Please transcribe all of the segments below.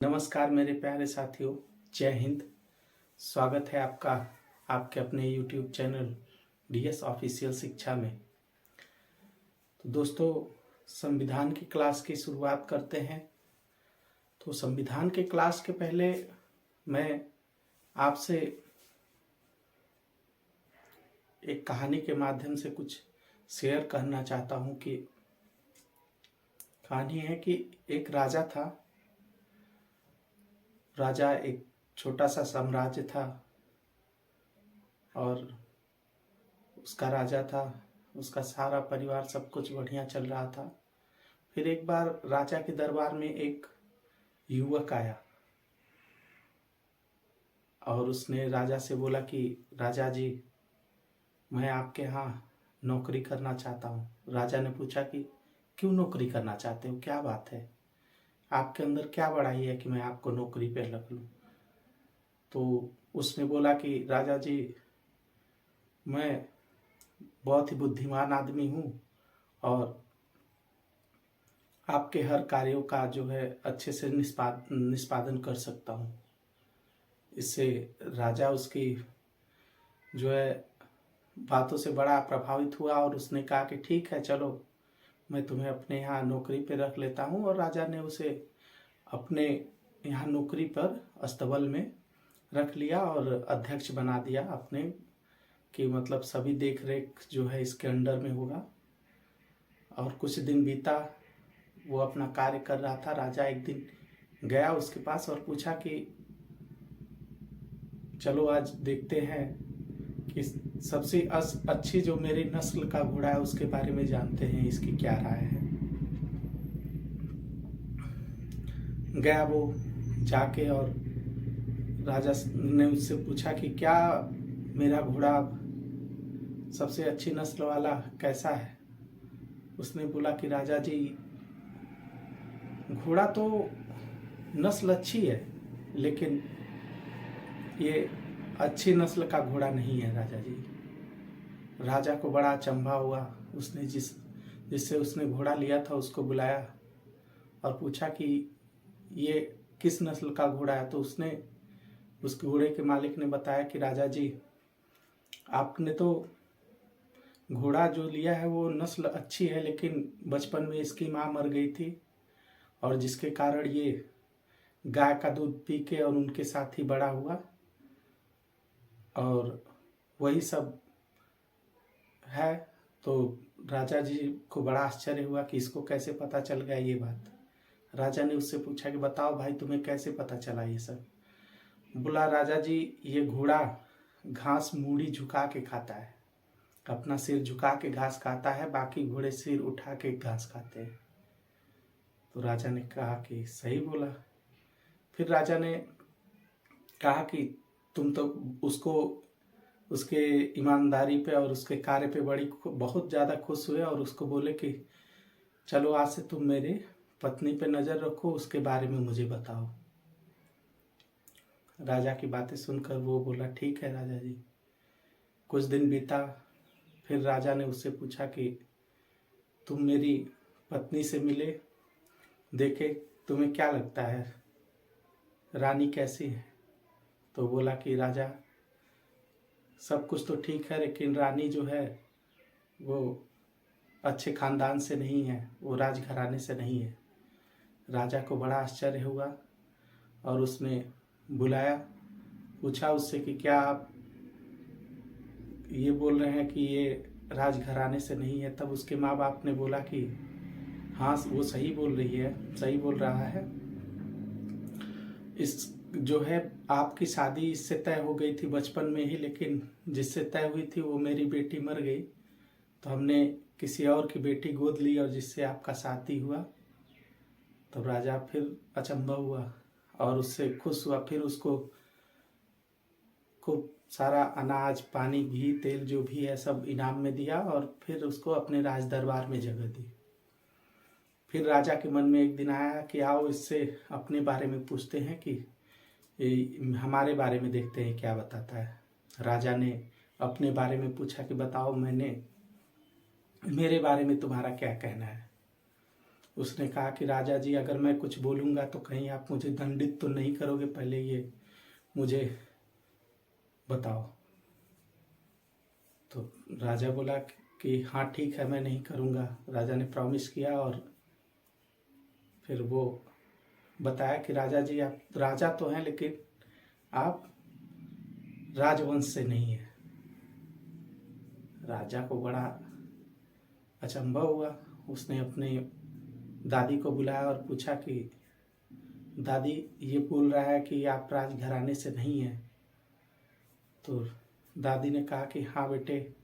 नमस्कार मेरे प्यारे साथियों, जय हिंद। स्वागत है आपका आपके अपने YouTube चैनल DS ऑफिशियल शिक्षा में। तो दोस्तों, संविधान की क्लास की शुरुआत करते हैं। तो संविधान के क्लास के पहले मैं आपसे एक कहानी के माध्यम से कुछ शेयर करना चाहता हूँ कि कहानी है कि एक राजा था। राजा एक छोटा सा साम्राज्य था और उसका राजा था, उसका सारा परिवार, सब कुछ बढ़िया चल रहा था। फिर एक बार राजा के दरबार में एक युवक आया और उसने राजा से बोला कि राजा जी, मैं आपके यहाँ नौकरी करना चाहता हूँ। राजा ने पूछा कि क्यों नौकरी करना चाहते हो, क्या बात है, आपके अंदर क्या बड़ाई है कि मैं आपको नौकरी पे रख लूँ। तो उसने बोला कि राजा जी, मैं बहुत ही बुद्धिमान आदमी हूँ और आपके हर कार्यों का जो है अच्छे से निष्पादन कर सकता हूँ। इससे राजा उसकी जो है बातों से बड़ा प्रभावित हुआ और उसने कहा कि ठीक है, चलो मैं तुम्हें अपने यहाँ नौकरी पे रख लेता हूँ। और राजा ने उसे अपने यहाँ नौकरी पर अस्तबल में रख लिया और अध्यक्ष बना दिया अपने, कि मतलब सभी देख रेख जो है इसके अंडर में होगा। और कुछ दिन बीता, वो अपना कार्य कर रहा था। राजा एक दिन गया उसके पास और पूछा कि चलो आज देखते हैं कि सबसे अच्छी जो मेरी नस्ल का घोड़ा है उसके बारे में जानते हैं, इसकी क्या राय है। गया वो जाके और राजा ने उससे पूछा कि क्या मेरा घोड़ा सबसे अच्छी नस्ल वाला कैसा है। उसने बोला कि राजा जी, घोड़ा तो नस्ल अच्छी है लेकिन ये अच्छी नस्ल का घोड़ा नहीं है राजा जी। राजा को बड़ा अचंभा हुआ। उसने जिससे उसने घोड़ा लिया था उसको बुलाया और पूछा कि ये किस नस्ल का घोड़ा है। तो उसने उस घोड़े के मालिक ने बताया कि राजा जी, आपने तो घोड़ा जो लिया है वो नस्ल अच्छी है, लेकिन बचपन में इसकी माँ मर गई थी और जिसके कारण ये गाय का दूध पी के और उनके साथ ही बड़ा हुआ। और वही सब है। तो राजा जी को बड़ा आश्चर्य हुआ कि इसको कैसे पता चल गया ये बात। राजा ने उससे पूछा कि बताओ भाई, तुम्हें कैसे पता चला ये सब। बोला, राजा जी, ये घोड़ा घास मूड़ी झुका के खाता है, अपना सिर झुका के घास खाता है, बाकी घोड़े सिर उठा के घास खाते हैं। तो राजा ने कहा कि सही बोला। फिर राजा ने कहा कि तुम तो उसको उसके ईमानदारी पे और उसके कार्य पे बहुत ज़्यादा खुश हुए और उसको बोले कि चलो आज से तुम मेरे पत्नी पे नज़र रखो, उसके बारे में मुझे बताओ। राजा की बातें सुनकर वो बोला, ठीक है राजा जी। कुछ दिन बीता, फिर राजा ने उससे पूछा कि तुम मेरी पत्नी से मिले, देखे तुम्हें क्या लगता है, रानी कैसी है। तो बोला कि राजा, सब कुछ तो ठीक है लेकिन रानी जो है वो अच्छे खानदान से नहीं है, वो राजघराने से नहीं है। राजा को बड़ा आश्चर्य हुआ और उसने बुलाया, पूछा उससे कि क्या आप ये बोल रहे हैं कि ये राजघराने से नहीं है। तब उसके माँ बाप ने बोला कि हाँ, वो सही बोल रही है, सही बोल रहा है। इस जो है आपकी शादी इससे तय हो गई थी बचपन में ही, लेकिन जिससे तय हुई थी वो मेरी बेटी मर गई, तो हमने किसी और की बेटी गोद ली और जिससे आपका शादी हुआ। तो राजा फिर अचंभा हुआ और उससे खुश हुआ। फिर उसको खूब सारा अनाज, पानी, घी, तेल जो भी है सब इनाम में दिया और फिर उसको अपने राज दरबार में जगह दी। फिर राजा के मन में एक दिन आया कि आओ इससे अपने बारे में पूछते हैं कि हमारे बारे में देखते हैं क्या बताता है। राजा ने अपने बारे में पूछा कि बताओ, मेरे बारे में तुम्हारा क्या कहना है। उसने कहा कि राजा जी अगर मैं कुछ बोलूँगा तो कहीं आप मुझे दंडित तो नहीं करोगे, पहले ये मुझे बताओ। तो राजा बोला कि हाँ ठीक है, मैं नहीं करूँगा। राजा ने प्रॉमिस किया और फिर वो बताया कि राजा जी आप राजा तो हैं लेकिन आप राजवंश से नहीं हैं। राजा को बड़ा अचंभा हुआ। उसने अपने दादी को बुलाया और पूछा कि दादी ये बोल रहा है कि आप राजघराने से नहीं हैं। तो दादी ने कहा कि हाँ बेटे,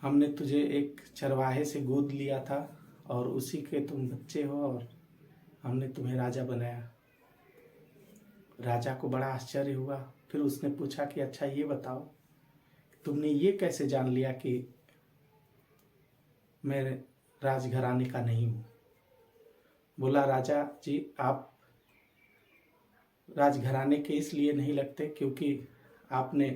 हमने तुझे एक चरवाहे से गोद लिया था और उसी के तुम बच्चे हो और हमने तुम्हें राजा बनाया। राजा को बड़ा आश्चर्य हुआ। फिर उसने पूछा कि अच्छा ये बताओ, तुमने ये कैसे जान लिया कि मैं राजघराने का नहीं हूँ। बोला राजा जी आप राजघराने के इसलिए नहीं लगते क्योंकि आपने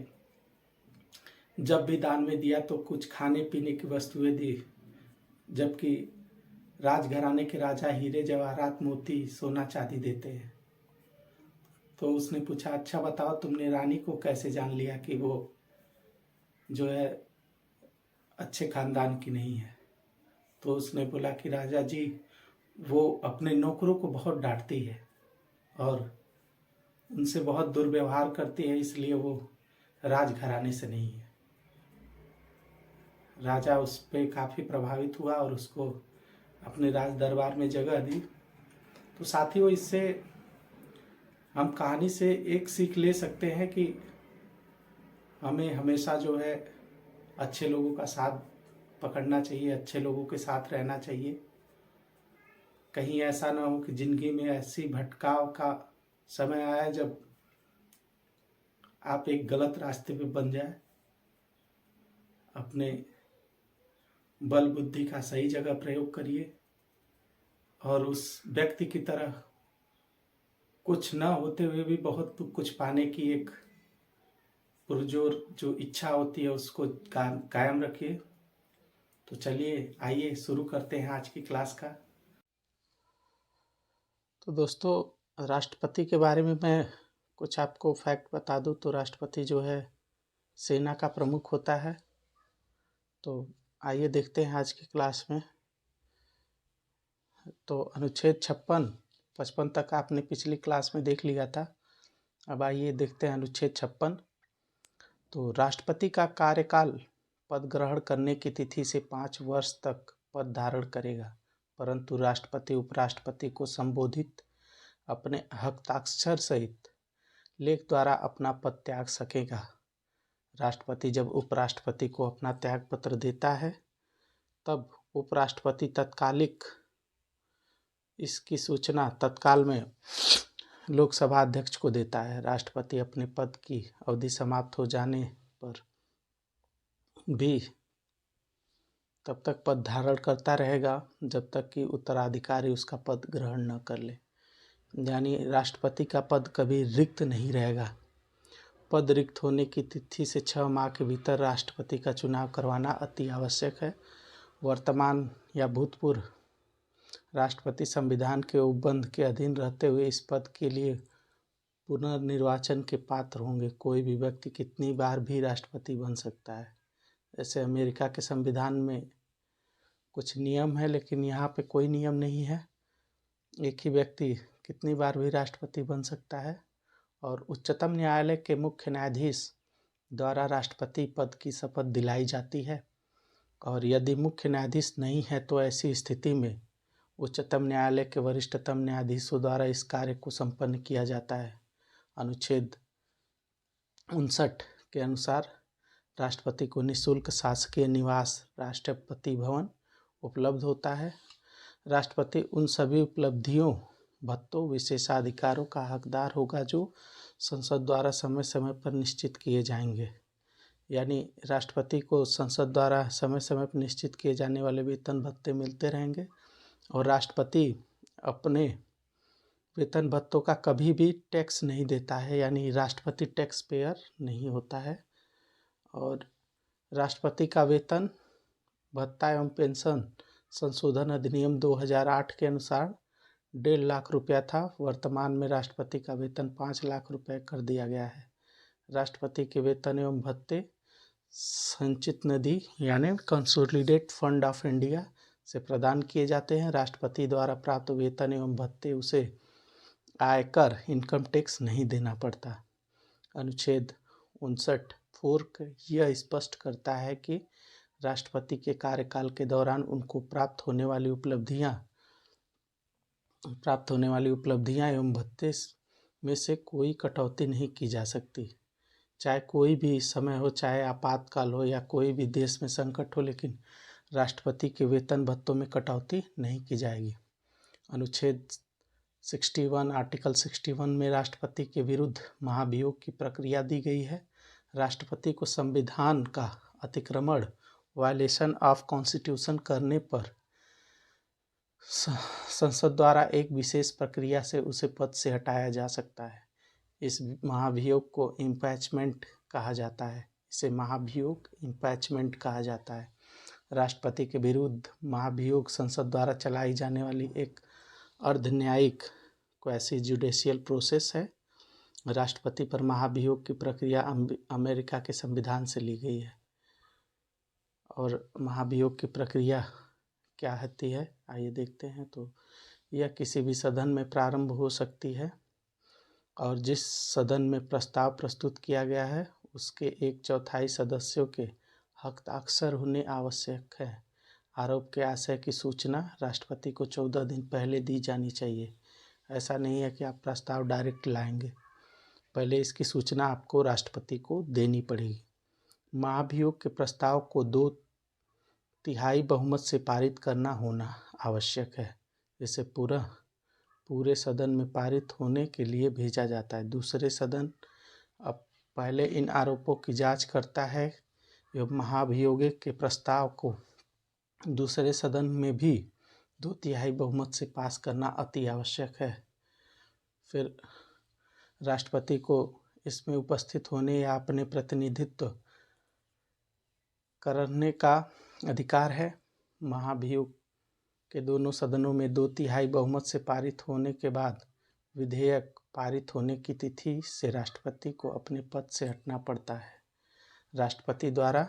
जब भी दान में दिया तो कुछ खाने पीने की वस्तुएं दी, जबकि राजघराने के राजा हीरे जवाहरात मोती सोना चांदी देते हैं। तो उसने पूछा अच्छा बताओ तुमने रानी को कैसे जान लिया कि वो जो है अच्छे खानदान की नहीं है। तो उसने बोला कि राजा जी वो अपने नौकरों को बहुत डांटती है और उनसे बहुत दुर्व्यवहार करती है, इसलिए वो राजघराने से नहीं है। राजा उस पर काफ़ी प्रभावित हुआ और उसको अपने राज दरबार में जगह दी। तो साथियों इससे हम कहानी से एक सीख ले सकते हैं कि हमें हमेशा जो है अच्छे लोगों का साथ पकड़ना चाहिए, अच्छे लोगों के साथ रहना चाहिए। कहीं ऐसा ना हो कि ज़िंदगी में ऐसी भटकाव का समय आए जब आप एक गलत रास्ते पे बन जाए। अपने बल बुद्धि का सही जगह प्रयोग करिए और उस व्यक्ति की तरह कुछ न होते हुए भी बहुत कुछ पाने की एक पुरजोर जो इच्छा होती है उसको कायम रखिए। तो चलिए आइए शुरू करते हैं आज की क्लास का। तो दोस्तों राष्ट्रपति के बारे में मैं कुछ आपको फैक्ट बता दूं तो राष्ट्रपति जो है सेना का प्रमुख होता है। तो आइए देखते हैं आज की क्लास में। तो अनुच्छेद 55 तक आपने पिछली क्लास में देख लिया था। अब आइए देखते हैं अनुच्छेद 56। तो राष्ट्रपति का कार्यकाल पद ग्रहण करने की तिथि से 5 वर्ष तक पद धारण करेगा, परंतु राष्ट्रपति उपराष्ट्रपति को संबोधित अपने हस्ताक्षर सहित लेख द्वारा अपना पद त्याग सकेगा। राष्ट्रपति जब उपराष्ट्रपति को अपना त्याग पत्र देता है तब उपराष्ट्रपति तत्कालिक इसकी सूचना तत्काल में लोकसभा अध्यक्ष को देता है। राष्ट्रपति अपने पद की अवधि समाप्त हो जाने पर भी तब तक पद धारण करता रहेगा जब तक कि उत्तराधिकारी उसका पद ग्रहण न कर ले। यानी राष्ट्रपति का पद कभी रिक्त नहीं रहेगा। पद रिक्त होने की तिथि से 6 माह के भीतर राष्ट्रपति का चुनाव करवाना अति आवश्यक है। वर्तमान या भूतपूर्व राष्ट्रपति संविधान के उपबंध के अधीन रहते हुए इस पद के लिए पुनर्निर्वाचन के पात्र होंगे। कोई भी व्यक्ति कितनी बार भी राष्ट्रपति बन सकता है। जैसे अमेरिका के संविधान में कुछ नियम है, लेकिन यहाँ पे कोई नियम नहीं है। एक ही व्यक्ति कितनी बार भी राष्ट्रपति बन सकता है। और उच्चतम न्यायालय के मुख्य न्यायाधीश द्वारा राष्ट्रपति पद की शपथ दिलाई जाती है। और यदि मुख्य न्यायाधीश नहीं है तो ऐसी स्थिति में उच्चतम न्यायालय के वरिष्ठतम न्यायाधीशों द्वारा इस कार्य को संपन्न किया जाता है। अनुच्छेद 59 के अनुसार राष्ट्रपति को निःशुल्क शासकीय निवास राष्ट्रपति भवन उपलब्ध होता है। राष्ट्रपति उन सभी उपलब्धियों, भत्तों, विशेषाधिकारों का हकदार होगा जो संसद द्वारा समय समय पर निश्चित किए जाएंगे। यानी राष्ट्रपति को संसद द्वारा समय समय पर निश्चित किए जाने वाले वेतन भत्ते मिलते रहेंगे और राष्ट्रपति अपने वेतन भत्तों का कभी भी टैक्स नहीं देता है, यानी राष्ट्रपति टैक्स पेयर नहीं होता है। और राष्ट्रपति का वेतन, भत्ता एवं पेंशन संशोधन अधिनियम 2008 के अनुसार 1.5 लाख रुपया था। वर्तमान में राष्ट्रपति का वेतन 5 लाख रुपए कर दिया गया है। राष्ट्रपति के वेतन एवं भत्ते संचित निधि यानी कंसोलिडेट फंड ऑफ इंडिया से प्रदान किए जाते हैं। राष्ट्रपति द्वारा प्राप्त वेतन एवं भत्ते उसे आयकर इनकम टैक्स नहीं देना पड़ता। अनुच्छेद 59(4) यह स्पष्ट करता है कि राष्ट्रपति के कार्यकाल के दौरान उनको प्राप्त होने वाली उपलब्धियां एवं भत्ते में से कोई कटौती नहीं की जा सकती। चाहे कोई भी समय हो, चाहे आपातकाल हो या कोई भी देश में संकट हो, लेकिन राष्ट्रपति के वेतन भत्तों में कटौती नहीं की जाएगी। अनुच्छेद 61 आर्टिकल 61 में राष्ट्रपति के विरुद्ध महाभियोग की प्रक्रिया दी गई है। राष्ट्रपति को संविधान का अतिक्रमण वायलेशन ऑफ कॉन्स्टिट्यूशन करने पर संसद द्वारा एक विशेष प्रक्रिया से उसे पद से हटाया जा सकता है। इस महाभियोग को इम्पीचमेंट कहा जाता है। राष्ट्रपति के विरुद्ध महाभियोग संसद द्वारा चलाई जाने वाली एक अर्धन्यायिक क्वैसी जुडिशियल प्रोसेस है। राष्ट्रपति पर महाभियोग की प्रक्रिया अमेरिका के संविधान से ली गई है। और महाभियोग की प्रक्रिया क्या होती है, आइए देखते हैं। तो यह किसी भी सदन में प्रारंभ हो सकती है और जिस सदन में प्रस्ताव प्रस्तुत किया गया है उसके 1/4 सदस्यों के हस्ताक्षर होने आवश्यक है। आरोप के आशय की सूचना राष्ट्रपति को 14 दिन पहले दी जानी चाहिए। ऐसा नहीं है कि आप प्रस्ताव डायरेक्ट लाएंगे, पहले इसकी सूचना आपको राष्ट्रपति को देनी पड़ेगी। महाभियोग के प्रस्ताव को 2/3 बहुमत से पारित करना होना आवश्यक है। इसे पूरे सदन में पारित होने के लिए भेजा जाता है। दूसरे सदन अब पहले इन आरोपों की जांच करता है एवं महाभियोग के प्रस्ताव को दूसरे सदन में भी 2/3 बहुमत से पास करना अति आवश्यक है। फिर राष्ट्रपति को इसमें उपस्थित होने या अपने प्रतिनिधित्व करने का अधिकार है। महाभियोग के दोनों सदनों में 2/3 बहुमत से पारित होने के बाद विधेयक पारित होने की तिथि से राष्ट्रपति को अपने पद से हटना पड़ता है। राष्ट्रपति द्वारा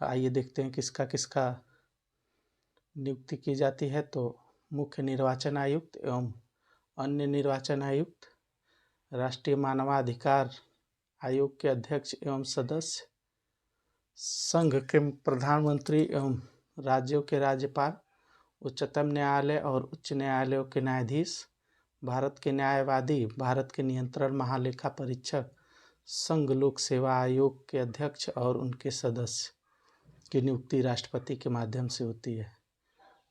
आइए देखते हैं किसका किसका नियुक्ति की जाती है। तो मुख्य निर्वाचन आयुक्त एवं अन्य निर्वाचन आयुक्त, राष्ट्रीय मानवाधिकार आयोग के अध्यक्ष एवं सदस्य, संघ के प्रधानमंत्री एवं राज्यों के राज्यपाल, उच्चतम न्यायालय और उच्च न्यायालयों के न्यायाधीश, भारत के न्यायवादी, भारत के नियंत्रण महालेखा परीक्षक, संघ लोक सेवा आयोग के अध्यक्ष और उनके सदस्य की नियुक्ति राष्ट्रपति के माध्यम से होती है।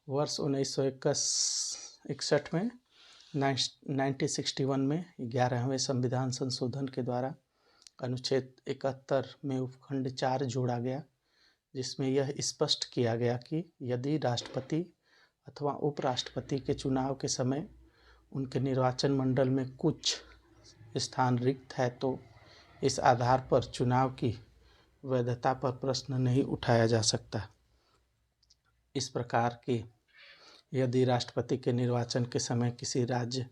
वर्ष 1961 में 1961 में 11वें संविधान संशोधन के द्वारा अनुच्छेद 71 में उपखंड 4 जोड़ा गया, जिसमें यह स्पष्ट किया गया कि यदि राष्ट्रपति अथवा उपराष्ट्रपति के चुनाव के समय उनके निर्वाचन मंडल में कुछ स्थान रिक्त है तो इस आधार पर चुनाव की वैधता पर प्रश्न नहीं उठाया जा सकता। इस प्रकार की यदि राष्ट्रपति के निर्वाचन के समय किसी राज्य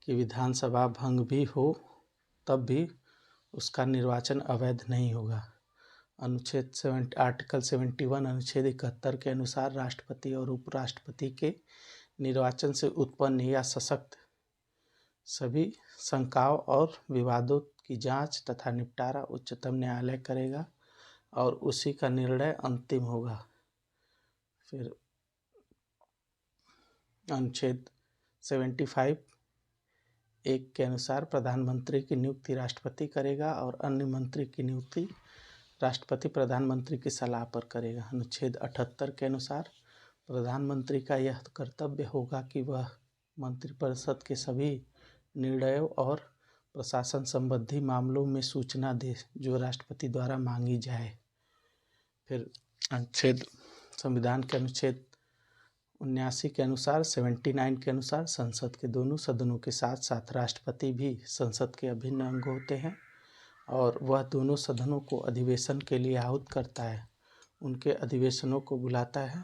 की विधानसभा भंग भी हो तब भी उसका निर्वाचन अवैध नहीं होगा। आर्टिकल 71 अनुच्छेद 71 के अनुसार राष्ट्रपति और उपराष्ट्रपति के निर्वाचन से उत्पन्न या सशक्त सभी शंकाओं और विवादों की जांच तथा निपटारा उच्चतम न्यायालय करेगा और उसी का निर्णय अंतिम होगा। फिर अनुच्छेद 75 1 के अनुसार प्रधानमंत्री की नियुक्ति राष्ट्रपति करेगा और अन्य मंत्री की नियुक्ति राष्ट्रपति प्रधानमंत्री की सलाह पर करेगा। अनुच्छेद 78 के अनुसार प्रधानमंत्री का यह कर्तव्य होगा कि वह मंत्रिपरिषद के सभी निर्णयों और प्रशासन संबंधी मामलों में सूचना दे जो राष्ट्रपति द्वारा मांगी जाए। फिर संविधान के अनुच्छेद 79 के अनुसार 79 के अनुसार संसद के दोनों सदनों के साथ साथ राष्ट्रपति भी संसद के अभिन्न अंग होते हैं और वह दोनों सदनों को अधिवेशन के लिए आहूत करता है, उनके अधिवेशनों को बुलाता है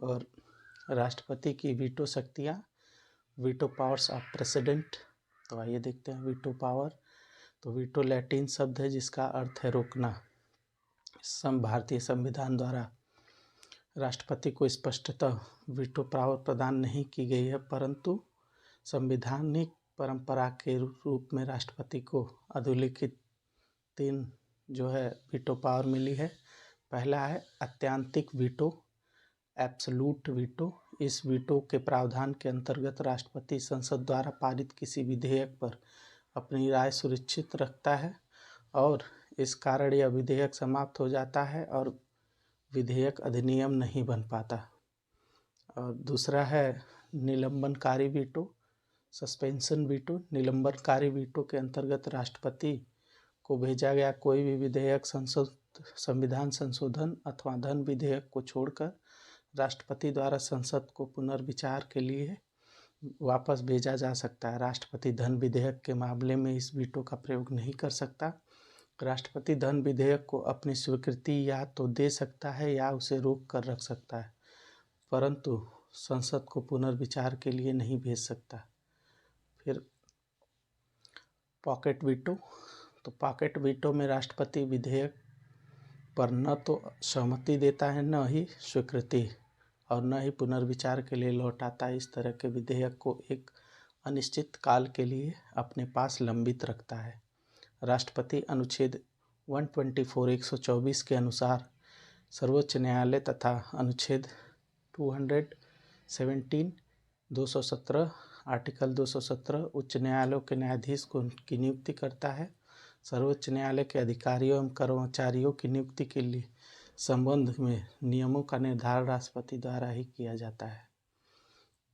और राष्ट्रपति की वीटो शक्तियाँ, वीटो पावर्स ऑफ प्रेसिडेंट। तो आइए देखते हैं वीटो पावर। तो वीटो लैटिन शब्द है जिसका अर्थ है रोकना। भारतीय संविधान द्वारा राष्ट्रपति को स्पष्टतः वीटो पावर प्रदान नहीं की गई है, परंतु संवैधानिक परंपरा के रूप में राष्ट्रपति को अधोलिखित 3 जो है वीटो पावर मिली है। पहला है अत्यांतिक वीटो, एब्सोल्यूट वीटो। इस वीटो के प्रावधान के अंतर्गत राष्ट्रपति संसद द्वारा पारित किसी विधेयक पर अपनी राय सुरक्षित रखता है और इस कारण यह विधेयक समाप्त हो जाता है और विधेयक अधिनियम नहीं बन पाता। और दूसरा है निलंबनकारी वीटो, सस्पेंशन वीटो। निलंबनकारी वीटो के अंतर्गत राष्ट्रपति को भेजा गया कोई भी विधेयक संविधान संशोधन अथवा धन विधेयक को छोड़कर राष्ट्रपति द्वारा संसद को पुनर्विचार के लिए वापस भेजा जा सकता है। राष्ट्रपति धन विधेयक के मामले में इस वीटो का प्रयोग नहीं कर सकता। राष्ट्रपति धन विधेयक को अपनी स्वीकृति या तो दे सकता है या उसे रोक कर रख सकता है, परंतु संसद को पुनर्विचार के लिए नहीं भेज सकता। फिर पॉकेट वीटो। तो पॉकेट वीटो में राष्ट्रपति विधेयक पर न तो सहमति देता है, न ही स्वीकृति और न ही पुनर्विचार के लिए लौटाता है। इस तरह के विधेयक को एक अनिश्चित काल के लिए अपने पास लंबित रखता है। राष्ट्रपति अनुच्छेद 124 के अनुसार सर्वोच्च न्यायालय तथा अनुच्छेद 217 आर्टिकल 217 उच्च न्यायालयों के न्यायाधीश की नियुक्ति करता है। सर्वोच्च न्यायालय के अधिकारियों एवं कर्मचारियों की नियुक्ति के लिए संबंध में नियमों का निर्धारण राष्ट्रपति द्वारा ही किया जाता है।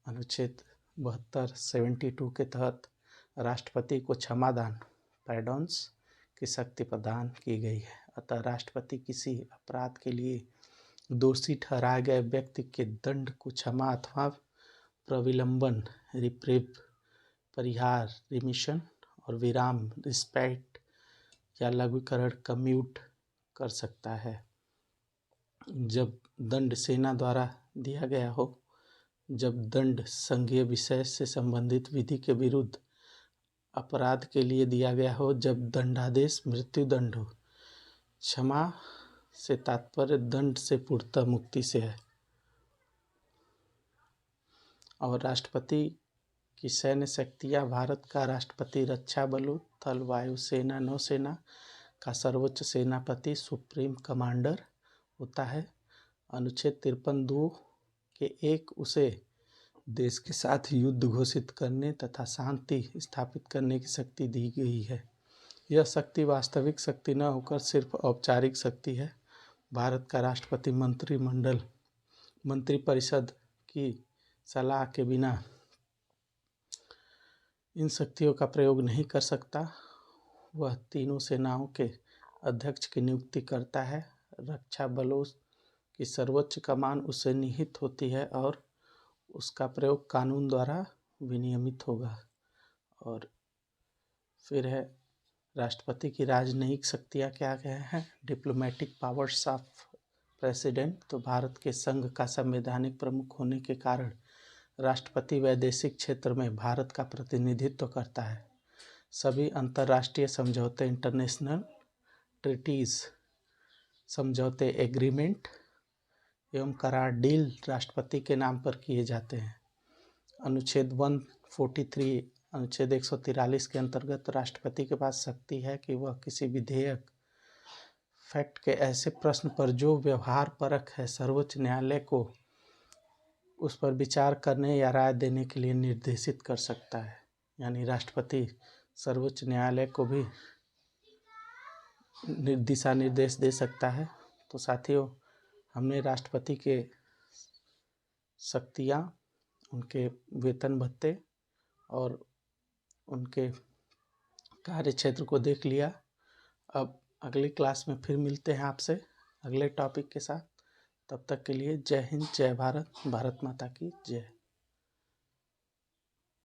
अनुच्छेद 72 के तहत राष्ट्रपति को क्षमादान पैडॉन्स की शक्ति प्रदान की गई है। अतः राष्ट्रपति किसी अपराध के लिए दोषी ठहराए गए व्यक्ति के दंड को क्षमा अथवा प्रविलंबन रिप्रेव परिहार रिमिशन और विराम रिस्पेक्ट या लघुकरण कम्यूट कर सकता है। जब दंड सेना द्वारा दिया गया हो, जब दंड संघीय विषय से संबंधित विधि के विरुद्ध अपराध के लिए दिया गया हो, जब दंडादेश मृत्युदंड हो। क्षमा से तात्पर्य दंड से पूर्णतः मुक्ति से है। और राष्ट्रपति की सैन्य शक्तियाँ। भारत का राष्ट्रपति रक्षा बलों, थल, वायु सेना, नौसेना का सर्वोच्च सेनापति सुप्रीम कमांडर होता है। अनुच्छेद 53(2) के 1 उसे देश के साथ युद्ध घोषित करने तथा शांति स्थापित करने की शक्ति दी गई है। यह शक्ति वास्तविक शक्ति न होकर सिर्फ औपचारिक शक्ति है। भारत का राष्ट्रपति मंत्रिपरिषद की सलाह के बिना इन शक्तियों का प्रयोग नहीं कर सकता। वह तीनों सेनाओं के अध्यक्ष की नियुक्ति करता है। रक्षा बलों की सर्वोच्च कमान उससे निहित होती है और उसका प्रयोग कानून द्वारा विनियमित होगा। और फिर है राष्ट्रपति की राजनयिक शक्तियाँ क्या हैं। Diplomatic powers of president. तो भारत के संघ का संवैधानिक प्रमुख होने के कारण राष्ट्रपति वैदेशिक क्षेत्र में भारत का प्रतिनिधित्व करता है। सभी अंतर्राष्ट्रीय समझौते इंटरनेशनल ट्रीटीज समझौते एग्रीमेंट एवं करार डील राष्ट्रपति के नाम पर किए जाते हैं। अनुच्छेद 143 अनुच्छेद 143 के अंतर्गत राष्ट्रपति के पास शक्ति है कि वह किसी विधेयक फैक्ट के ऐसे प्रश्न पर जो व्यवहार परक है सर्वोच्च न्यायालय को उस पर विचार करने या राय देने के लिए निर्देशित कर सकता है। यानी राष्ट्रपति सर्वोच्च न्यायालय को भी दिशा निर्देश दे सकता है। तो साथियों, हमने राष्ट्रपति के शक्तियाँ, उनके वेतन भत्ते और उनके कार्य क्षेत्र को देख लिया। अब अगली क्लास में फिर मिलते हैं आपसे अगले टॉपिक के साथ। तब तक के लिए जय हिंद, जय भारत, भारत माता की जय।